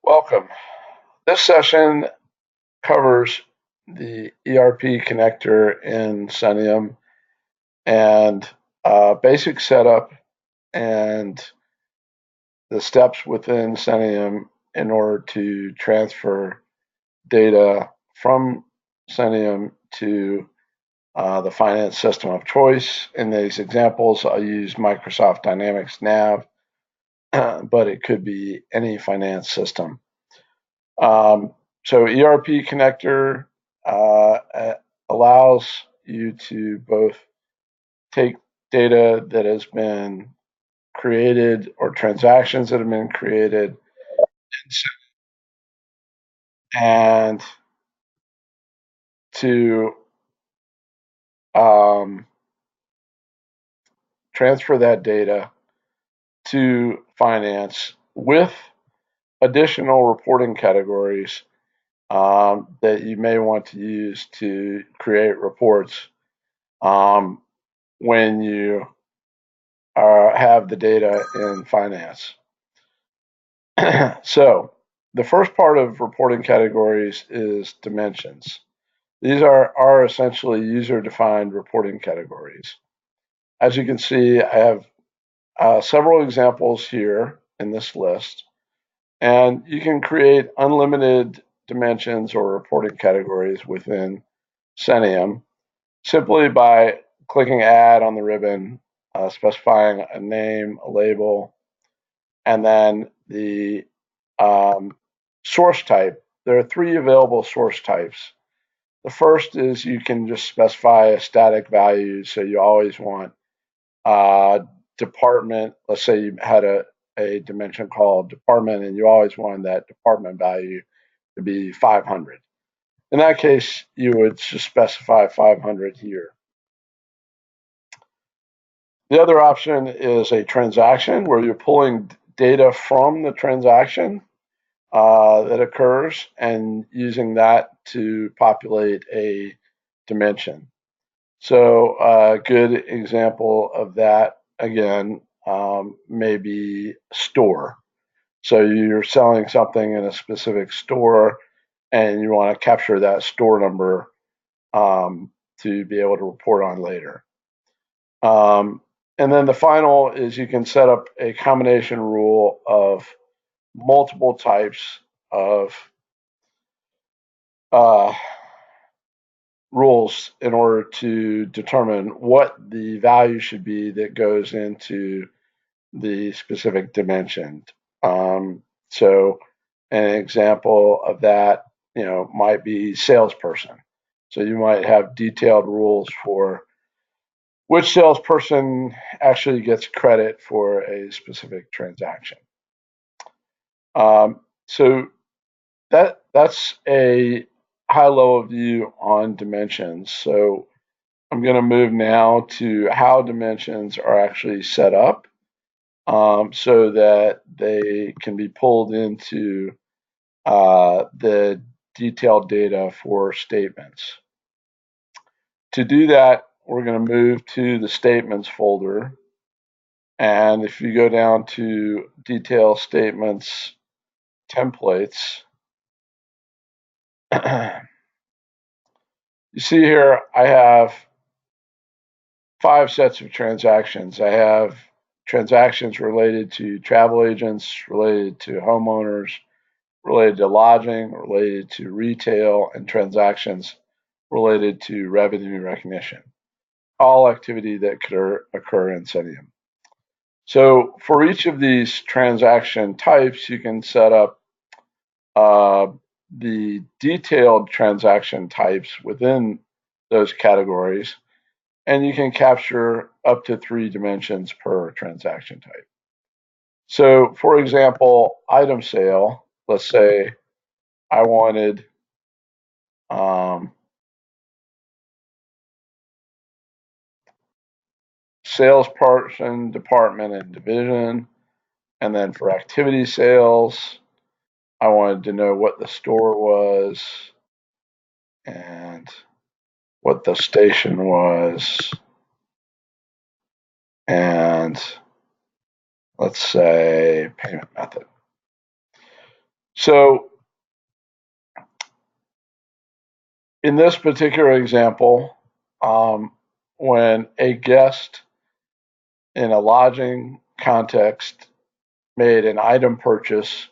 Welcome. This session covers the ERP connector in Cenium and basic setup and the steps within Cenium in order to transfer data from Cenium to the finance system of choice. In these examples, I use Microsoft Dynamics Nav, but it could be any finance system. So ERP connector allows you to both take data that has been created or transactions that have been created and to um, transfer that data to finance with additional reporting categories that you may want to use to create reports when you have the data in finance. So the first part of reporting categories is dimensions. These are essentially user-defined reporting categories. As you can see, I have several examples here in this list, and you can create unlimited dimensions or reporting categories within Cenium simply by clicking Add on the ribbon, specifying a name, a label, and then the source type. There are three available source types. The first is you can just specify a static value, so you always want department. Let's say you had a dimension called department, and you always wanted that department value to be 500. In that case, you would just specify 500 here. The other option is a transaction where you're pulling data from the transaction that occurs and using that to populate a dimension. So a good example of that, again, may be store. So you're selling something in a specific store and you want to capture that store number to be able to report on later. And then the final is you can set up a combination rule of multiple types of uh, rules in order to determine what the value should be that goes into the specific dimension. So an example of that, might be salesperson. So you might have detailed rules for which salesperson actually gets credit for a specific transaction. So that's a high-level view on dimensions. So I'm going to move now to how dimensions are actually set up so that they can be pulled into the detailed data for statements. To do that, we're going to move to the statements folder. And if you go down to detail statements templates, you see here I have 5 sets of transactions. I have transactions related to travel agents, related to homeowners, related to lodging, related to retail, and transactions related to revenue recognition. All activity that could occur in Cenium. So for each of these transaction types, you can set up the detailed transaction types within those categories, and you can capture up to 3 dimensions per transaction type. So for example, item sale, let's say I wanted salesperson, department, and division. And then for activity sales, I wanted to know what the store was and what the station was. And let's say payment method. So in this particular example, when a guest in a lodging context made an item purchase,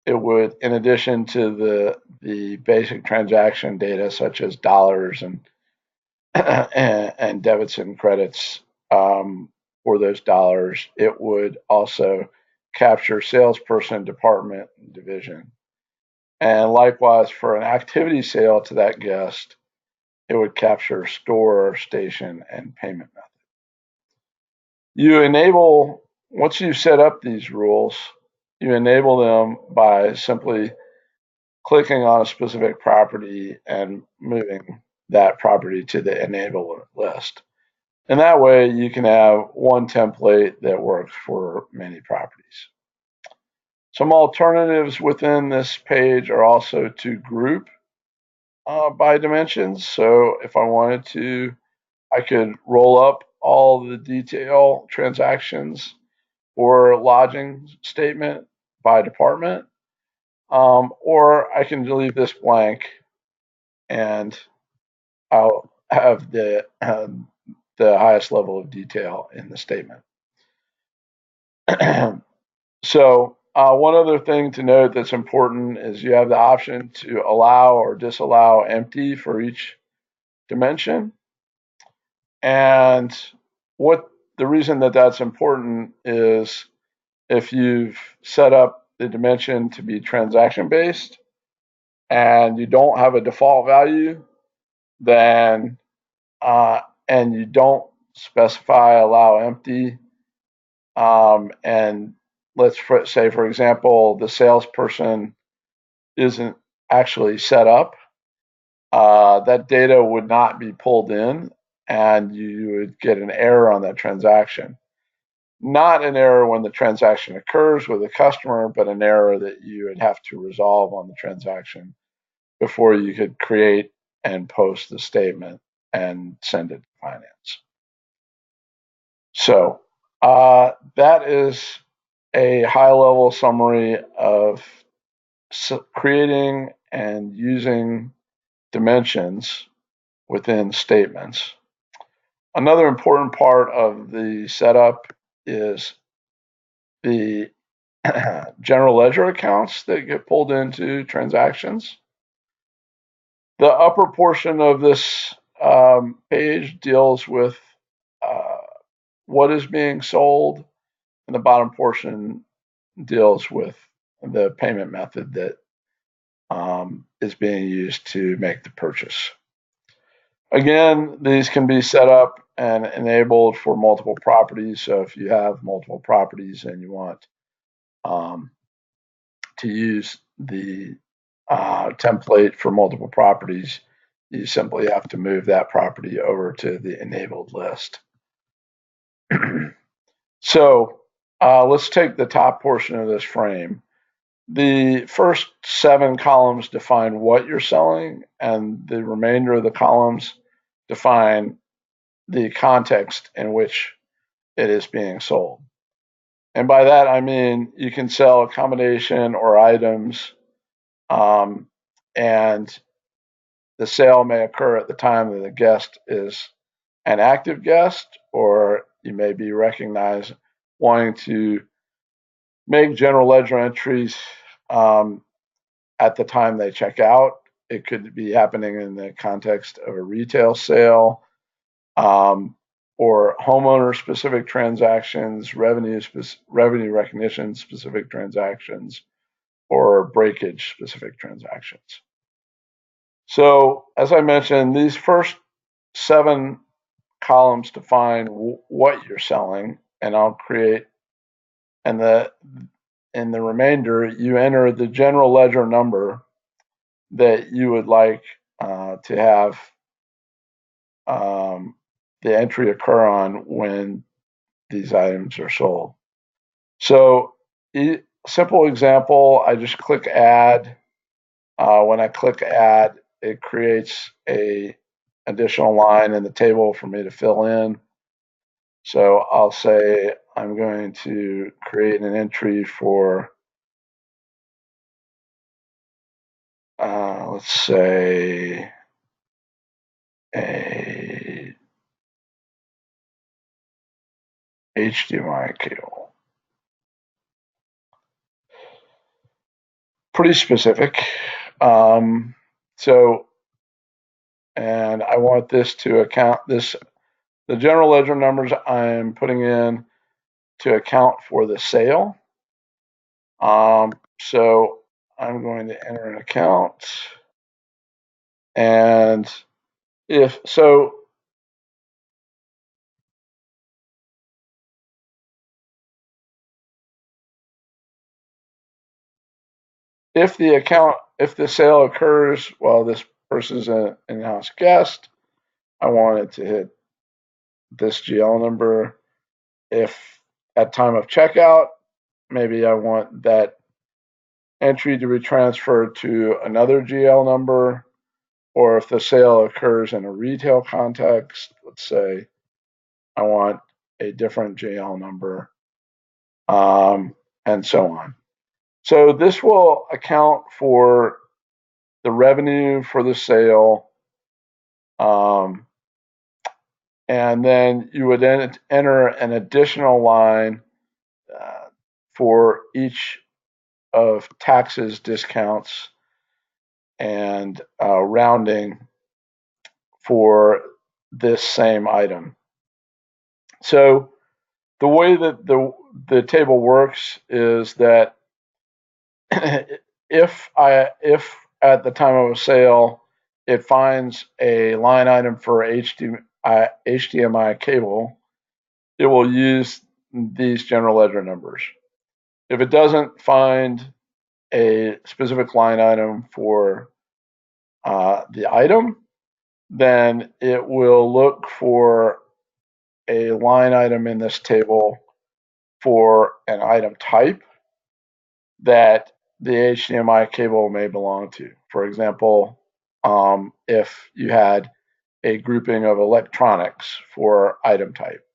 it would, in addition to the basic transaction data such as dollars and and debits and credits for those dollars, it would also capture salesperson, department, and division. And likewise, for an activity sale to that guest, it would capture store, station, and payment method. You enable, once you set up these rules, you enable them by simply clicking on a specific property and moving that property to the enable list. And that way you can have one template that works for many properties. Some alternatives within this page are also to group by dimensions. So if I wanted to, I could roll up all the detail transactions or lodging statement by department, or I can leave this blank and I'll have the highest level of detail in the statement. So one other thing to note that's important is you have the option to allow or disallow empty for each dimension. And what the reason that that's important is if you've set up the dimension to be transaction based and you don't have a default value, then and you don't specify allow empty, and let's say, for example, the salesperson isn't actually set up, that data would not be pulled in and you would get an error on that transaction. Not an error when the transaction occurs with a customer, but an error that you would have to resolve on the transaction before you could create and post the statement and send it to finance. So that is a high-level summary of creating and using dimensions within statements. Another important part of the setup is the general ledger accounts that get pulled into transactions. The upper portion of this page deals with what is being sold, and the bottom portion deals with the payment method that is being used to make the purchase. Again, these can be set up and enabled for multiple properties. So if you have multiple properties and you want to use the template for multiple properties, you simply have to move that property over to the enabled list. So let's take the top portion of this frame. The first 7 columns define what you're selling, and the remainder of the columns define the context in which it is being sold. And by that, I mean you can sell a combination or items, and the sale may occur at the time that the guest is an active guest, or you may be recognized wanting to make general ledger entries at the time they check out. It could be happening in the context of a retail sale, or homeowner specific transactions, revenue recognition specific transactions, or breakage specific transactions. So as I mentioned, these first 7 columns define what you're selling, and I'll create, and in the remainder, you enter the general ledger number that you would like to have the entry occur on when these items are sold. So, simple example, I just click add. When I click add, it creates a additional line in the table for me to fill in. So I'll say I'm going to create an entry for let's say, a HDMI cable. Pretty specific. And I want this to account the general ledger numbers I'm putting in to account for the sale. So I'm going to enter an account, and if the sale occurs while this person's an in-house guest, I want it to hit this GL number. If at time of checkout, maybe I want that entry to be transferred to another GL number, or if the sale occurs in a retail context, let's say I want a different GL number, and so on. So this will account for the revenue for the sale, and then you would then enter an additional line for each of taxes, discounts, and rounding for this same item. So the way that the table works is that if at the time of a sale it finds a line item for HDMI cable, it will use these general ledger numbers. If it doesn't find a specific line item for the item, then it will look for a line item in this table for an item type that the HDMI cable may belong to. For example, if you had a grouping of electronics for item type.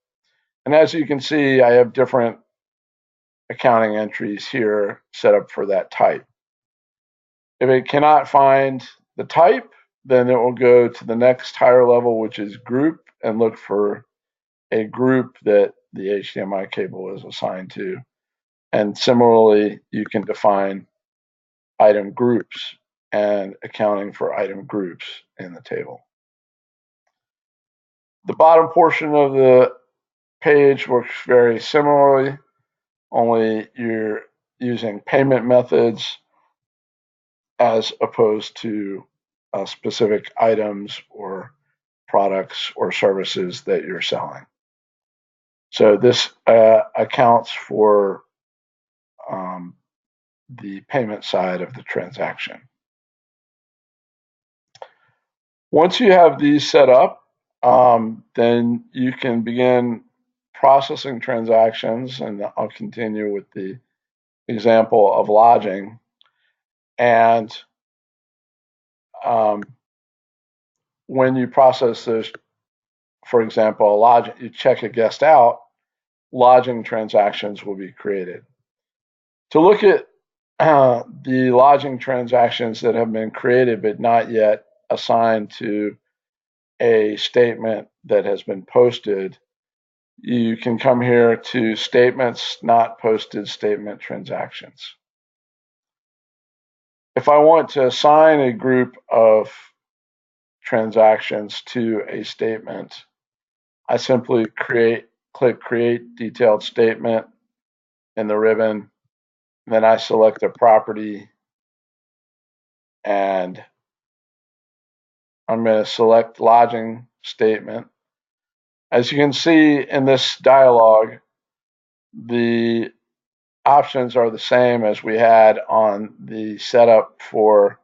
And as you can see, I have different accounting entries here set up for that type. If it cannot find the type, then it will go to the next higher level, which is group, and look for a group that the HDMI cable is assigned to. And similarly, you can define item groups and accounting for item groups in the table. The bottom portion of the page works very similarly, only you're using payment methods as opposed to specific items or products or services that you're selling. So this accounts for the payment side of the transaction. Once you have these set up, then you can begin processing transactions, and I'll continue with the example of lodging. And when you process those, for example, you check a guest out, lodging transactions will be created. To look at the lodging transactions that have been created but not yet assigned to a statement that has been posted, you can come here to statements not posted, statement transactions. If I want to assign a group of transactions to a statement, I simply click Create Detailed Statement in the ribbon. Then I select a property, and I'm going to select Lodging Statement. As you can see in this dialog, the options are the same as we had on the setup for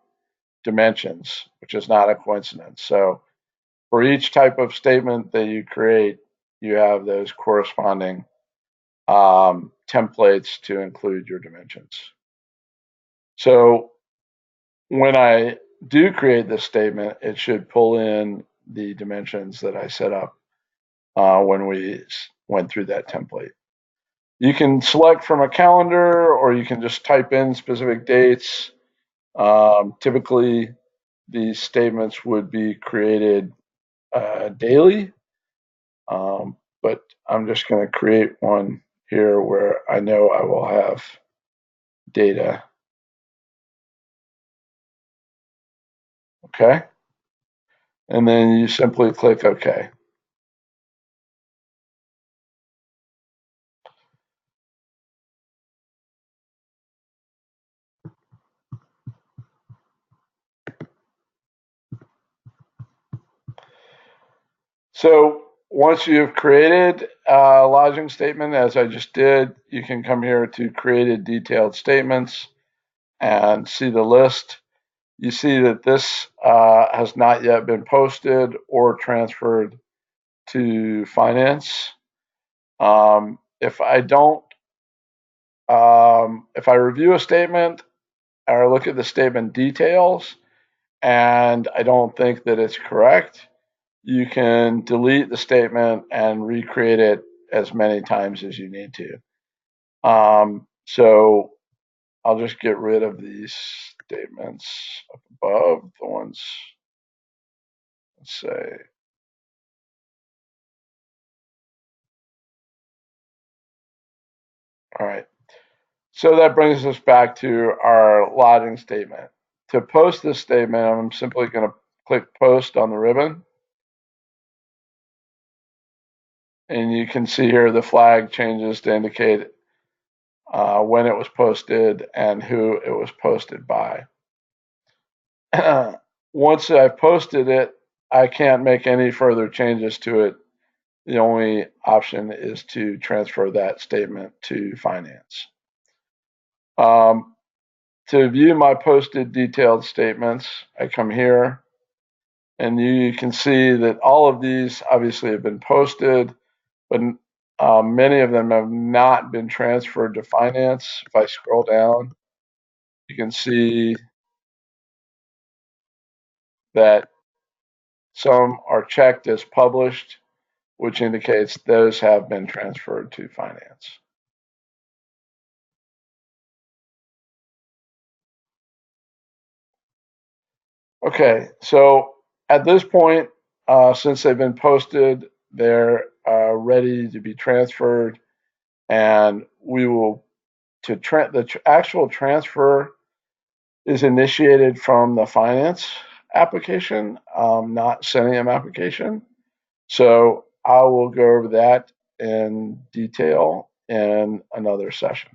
dimensions, which is not a coincidence. So for each type of statement that you create, you have those corresponding templates to include your dimensions. So when I do create this statement, it should pull in the dimensions that I set up when we went through that template. You can select from a calendar, or you can just type in specific dates. Typically, these statements would be created daily, but I'm just going to create one here where I know I will have data. Okay. And then you simply click OK. So once you've created a lodging statement, as I just did, you can come here to created detailed statements and see the list. You see that this has not yet been posted or transferred to finance. If I don't, if I review a statement or look at the statement details and I don't think that it's correct, you can delete the statement and recreate it as many times as you need to. So I'll just get rid of these statements up above, the ones, let's say, all right. So that brings us back to our lodging statement. To post this statement, I'm simply going to click post on the ribbon. And you can see here the flag changes to indicate when it was posted and who it was posted by. Once I've posted it, I can't make any further changes to it. The only option is to transfer that statement to finance. To view my posted detailed statements, I come here and you can see that all of these obviously have been posted, but many of them have not been transferred to finance. If I scroll down, you can see that some are checked as published, which indicates those have been transferred to finance. Okay, so at this point, since they've been posted, they're ready to be transferred, and we will the actual transfer is initiated from the finance application, not Cenium application. So I will go over that in detail in another session.